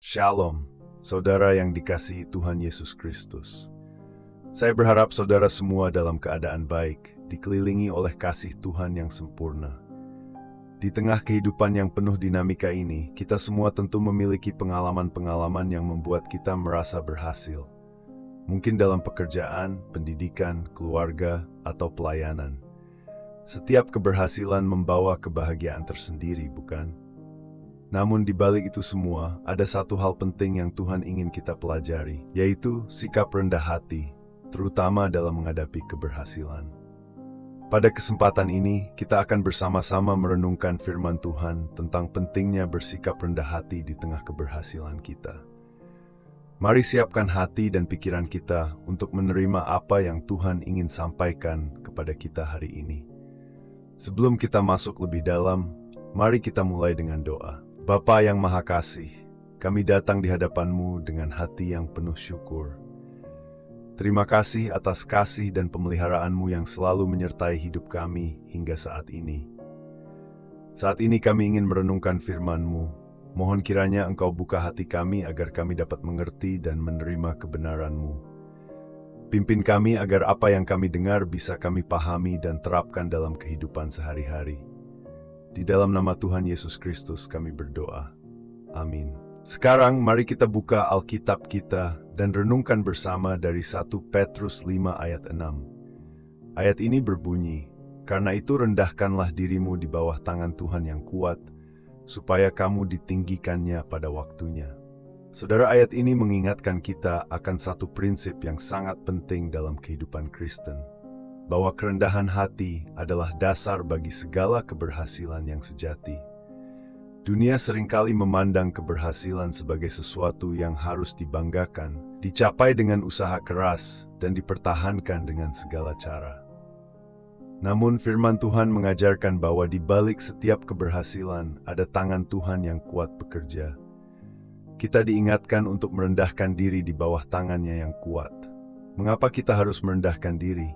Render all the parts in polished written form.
Shalom, saudara yang dikasihi Tuhan Yesus Kristus. Saya berharap saudara semua dalam keadaan baik, dikelilingi oleh kasih Tuhan yang sempurna. Di tengah kehidupan yang penuh dinamika ini, kita semua tentu memiliki pengalaman-pengalaman yang membuat kita merasa berhasil. Mungkin dalam pekerjaan, pendidikan, keluarga, atau pelayanan. Setiap keberhasilan membawa kebahagiaan tersendiri, bukan? Namun di balik itu semua, ada satu hal penting yang Tuhan ingin kita pelajari, yaitu sikap rendah hati, terutama dalam menghadapi keberhasilan. Pada kesempatan ini, kita akan bersama-sama merenungkan firman Tuhan tentang pentingnya bersikap rendah hati di tengah keberhasilan kita. Mari siapkan hati dan pikiran kita untuk menerima apa yang Tuhan ingin sampaikan kepada kita hari ini. Sebelum kita masuk lebih dalam, mari kita mulai dengan doa. Bapa yang Maha Kasih, kami datang di hadapan-Mu dengan hati yang penuh syukur. Terima kasih atas kasih dan pemeliharaan-Mu yang selalu menyertai hidup kami hingga saat ini. Saat ini kami ingin merenungkan firman-Mu. Mohon kiranya Engkau buka hati kami agar kami dapat mengerti dan menerima kebenaran-Mu. Pimpin kami agar apa yang kami dengar bisa kami pahami dan terapkan dalam kehidupan sehari-hari. Di dalam nama Tuhan Yesus Kristus kami berdoa. Amin. Sekarang mari kita buka Alkitab kita dan renungkan bersama dari 1 Petrus 5 ayat 6. Ayat ini berbunyi, "Karena itu rendahkanlah dirimu di bawah tangan Tuhan yang kuat, supaya kamu ditinggikannya pada waktunya." Saudara, ayat ini mengingatkan kita akan satu prinsip yang sangat penting dalam kehidupan Kristen, bahwa kerendahan hati adalah dasar bagi segala keberhasilan yang sejati. Dunia seringkali memandang keberhasilan sebagai sesuatu yang harus dibanggakan, dicapai dengan usaha keras, dan dipertahankan dengan segala cara. Namun firman Tuhan mengajarkan bahwa di balik setiap keberhasilan ada tangan Tuhan yang kuat bekerja. Kita diingatkan untuk merendahkan diri di bawah tangannya yang kuat. Mengapa kita harus merendahkan diri?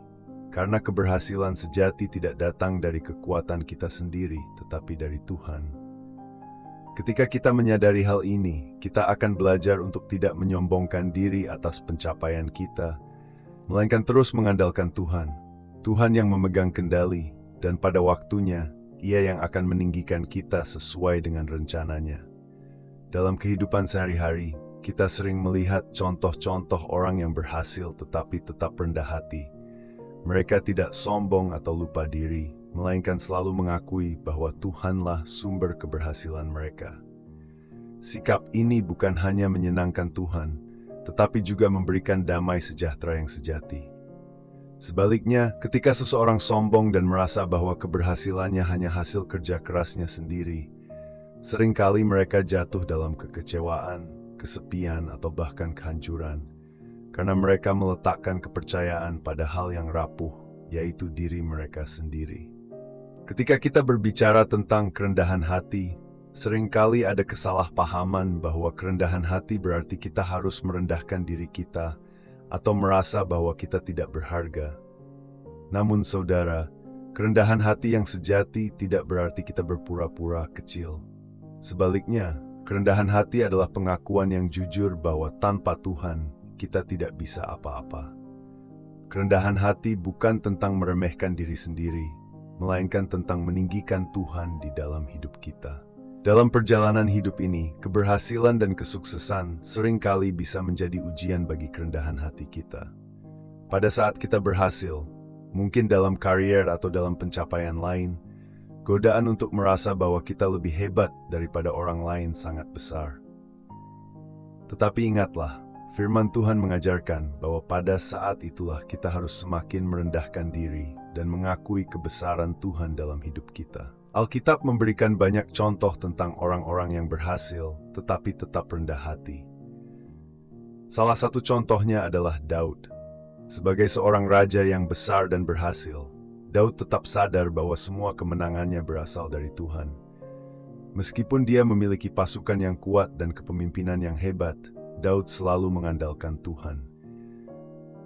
Karena keberhasilan sejati tidak datang dari kekuatan kita sendiri, tetapi dari Tuhan. Ketika kita menyadari hal ini, kita akan belajar untuk tidak menyombongkan diri atas pencapaian kita, melainkan terus mengandalkan Tuhan. Tuhan yang memegang kendali, dan pada waktunya, Ia yang akan meninggikan kita sesuai dengan rencananya. Dalam kehidupan sehari-hari, kita sering melihat contoh-contoh orang yang berhasil tetapi tetap rendah hati. Mereka tidak sombong atau lupa diri, melainkan selalu mengakui bahwa Tuhanlah sumber keberhasilan mereka. Sikap ini bukan hanya menyenangkan Tuhan, tetapi juga memberikan damai sejahtera yang sejati. Sebaliknya, ketika seseorang sombong dan merasa bahwa keberhasilannya hanya hasil kerja kerasnya sendiri, seringkali mereka jatuh dalam kekecewaan, kesepian, atau bahkan kehancuran. Karena mereka meletakkan kepercayaan pada hal yang rapuh, yaitu diri mereka sendiri. Ketika kita berbicara tentang kerendahan hati, seringkali ada kesalahpahaman bahwa kerendahan hati berarti kita harus merendahkan diri kita atau merasa bahwa kita tidak berharga. Namun saudara, kerendahan hati yang sejati tidak berarti kita berpura-pura kecil. Sebaliknya, kerendahan hati adalah pengakuan yang jujur bahwa tanpa Tuhan, kita tidak bisa apa-apa. Kerendahan hati bukan tentang meremehkan diri sendiri, melainkan tentang meninggikan Tuhan di dalam hidup kita. Dalam perjalanan hidup ini, keberhasilan dan kesuksesan seringkali bisa menjadi ujian bagi kerendahan hati kita. Pada saat kita berhasil, mungkin dalam karier atau dalam pencapaian lain, godaan untuk merasa bahwa kita lebih hebat daripada orang lain sangat besar. Tetapi ingatlah, firman Tuhan mengajarkan bahwa pada saat itulah kita harus semakin merendahkan diri dan mengakui kebesaran Tuhan dalam hidup kita. Alkitab memberikan banyak contoh tentang orang-orang yang berhasil tetapi tetap rendah hati. Salah satu contohnya adalah Daud. Sebagai seorang raja yang besar dan berhasil, Daud tetap sadar bahwa semua kemenangannya berasal dari Tuhan. Meskipun dia memiliki pasukan yang kuat dan kepemimpinan yang hebat, Daud selalu mengandalkan Tuhan.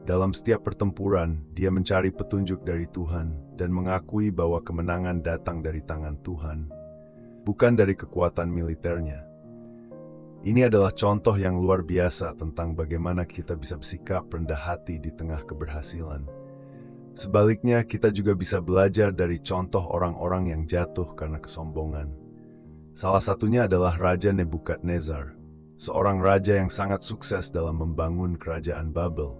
Dalam setiap pertempuran, dia mencari petunjuk dari Tuhan dan mengakui bahwa kemenangan datang dari tangan Tuhan, bukan dari kekuatan militernya. Ini adalah contoh yang luar biasa tentang bagaimana kita bisa bersikap rendah hati di tengah keberhasilan. Sebaliknya, kita juga bisa belajar dari contoh orang-orang yang jatuh karena kesombongan. Salah satunya adalah Raja Nebukadnezar, seorang raja yang sangat sukses dalam membangun kerajaan Babel.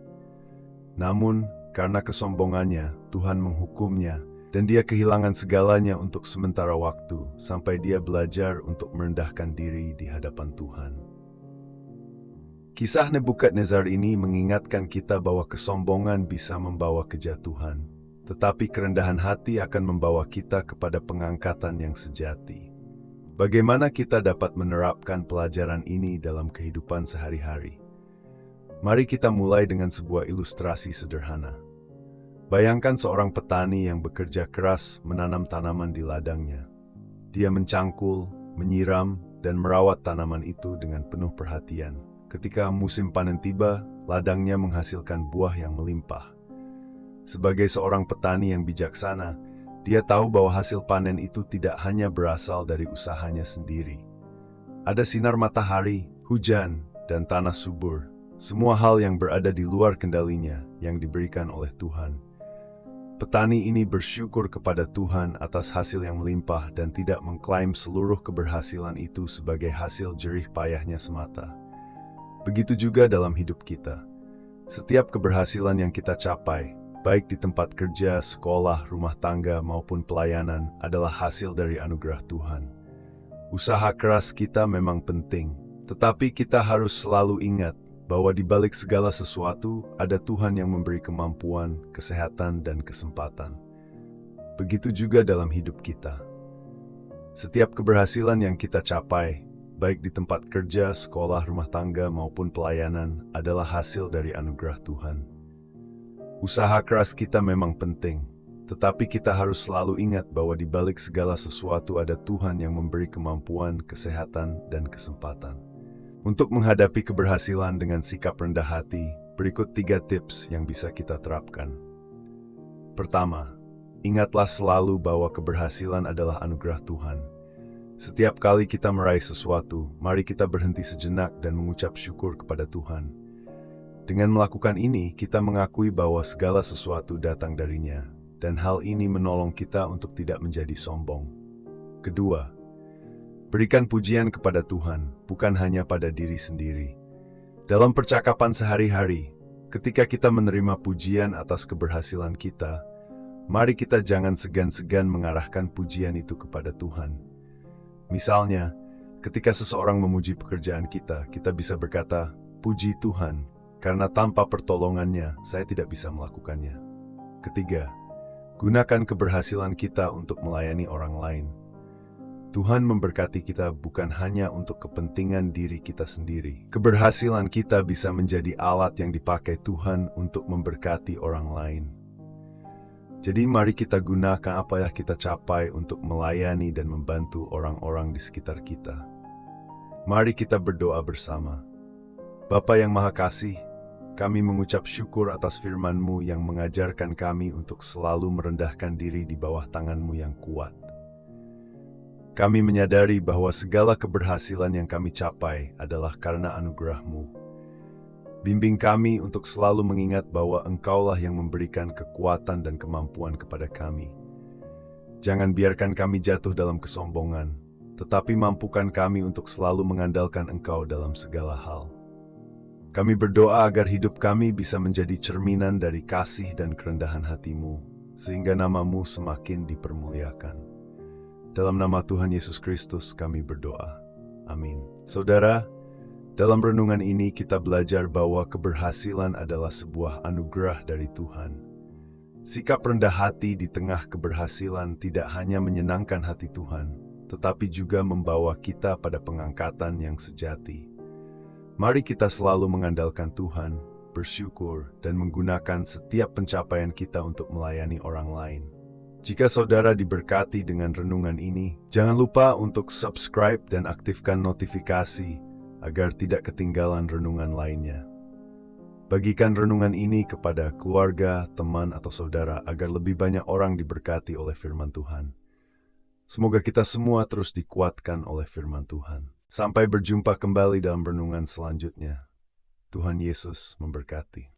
Namun, karena kesombongannya, Tuhan menghukumnya, dan dia kehilangan segalanya untuk sementara waktu, sampai dia belajar untuk merendahkan diri di hadapan Tuhan. Kisah Nebukadnezar ini mengingatkan kita bahwa kesombongan bisa membawa kejatuhan, tetapi kerendahan hati akan membawa kita kepada pengangkatan yang sejati. Bagaimana kita dapat menerapkan pelajaran ini dalam kehidupan sehari-hari? Mari kita mulai dengan sebuah ilustrasi sederhana. Bayangkan seorang petani yang bekerja keras menanam tanaman di ladangnya. Dia mencangkul, menyiram, dan merawat tanaman itu dengan penuh perhatian. Ketika musim panen tiba, ladangnya menghasilkan buah yang melimpah. Sebagai seorang petani yang bijaksana, dia tahu bahwa hasil panen itu tidak hanya berasal dari usahanya sendiri. Ada sinar matahari, hujan, dan tanah subur. Semua hal yang berada di luar kendalinya yang diberikan oleh Tuhan. Petani ini bersyukur kepada Tuhan atas hasil yang melimpah dan tidak mengklaim seluruh keberhasilan itu sebagai hasil jerih payahnya semata. Begitu juga dalam hidup kita. Setiap keberhasilan yang kita capai, baik di tempat kerja, sekolah, rumah tangga, maupun pelayanan, adalah hasil dari anugerah Tuhan. Usaha keras kita memang penting, tetapi kita harus selalu ingat bahwa di balik segala sesuatu ada Tuhan yang memberi kemampuan, kesehatan, dan kesempatan. Begitu juga dalam hidup kita. Setiap keberhasilan yang kita capai, baik di tempat kerja, sekolah, rumah tangga, maupun pelayanan, adalah hasil dari anugerah Tuhan. Usaha keras kita memang penting, tetapi kita harus selalu ingat bahwa di balik segala sesuatu ada Tuhan yang memberi kemampuan, kesehatan, dan kesempatan. Untuk menghadapi keberhasilan dengan sikap rendah hati, berikut 3 tips yang bisa kita terapkan. Pertama, ingatlah selalu bahwa keberhasilan adalah anugerah Tuhan. Setiap kali kita meraih sesuatu, mari kita berhenti sejenak dan mengucap syukur kepada Tuhan. Dengan melakukan ini, kita mengakui bahwa segala sesuatu datang darinya, dan hal ini menolong kita untuk tidak menjadi sombong. Kedua, berikan pujian kepada Tuhan, bukan hanya pada diri sendiri. Dalam percakapan sehari-hari, ketika kita menerima pujian atas keberhasilan kita, mari kita jangan segan-segan mengarahkan pujian itu kepada Tuhan. Misalnya, ketika seseorang memuji pekerjaan kita, kita bisa berkata, "Puji Tuhan, karena tanpa pertolongannya, saya tidak bisa melakukannya." Ketiga, gunakan keberhasilan kita untuk melayani orang lain. Tuhan memberkati kita bukan hanya untuk kepentingan diri kita sendiri. Keberhasilan kita bisa menjadi alat yang dipakai Tuhan untuk memberkati orang lain. Jadi mari kita gunakan apa yang kita capai untuk melayani dan membantu orang-orang di sekitar kita. Mari kita berdoa bersama. Bapa yang Maha Kasih, kami mengucap syukur atas firman-Mu yang mengajarkan kami untuk selalu merendahkan diri di bawah tangan-Mu yang kuat. Kami menyadari bahwa segala keberhasilan yang kami capai adalah karena anugerah-Mu. Bimbing kami untuk selalu mengingat bahwa Engkaulah yang memberikan kekuatan dan kemampuan kepada kami. Jangan biarkan kami jatuh dalam kesombongan, tetapi mampukan kami untuk selalu mengandalkan Engkau dalam segala hal. Kami berdoa agar hidup kami bisa menjadi cerminan dari kasih dan kerendahan hati-Mu, sehingga nama-Mu semakin dipermuliakan. Dalam nama Tuhan Yesus Kristus kami berdoa. Amin. Saudara, dalam renungan ini kita belajar bahwa keberhasilan adalah sebuah anugerah dari Tuhan. Sikap rendah hati di tengah keberhasilan tidak hanya menyenangkan hati Tuhan, tetapi juga membawa kita pada pengangkatan yang sejati. Mari kita selalu mengandalkan Tuhan, bersyukur, dan menggunakan setiap pencapaian kita untuk melayani orang lain. Jika saudara diberkati dengan renungan ini, jangan lupa untuk subscribe dan aktifkan notifikasi agar tidak ketinggalan renungan lainnya. Bagikan renungan ini kepada keluarga, teman, atau saudara agar lebih banyak orang diberkati oleh firman Tuhan. Semoga kita semua terus dikuatkan oleh firman Tuhan. Sampai berjumpa kembali dalam renungan selanjutnya. Tuhan Yesus memberkati.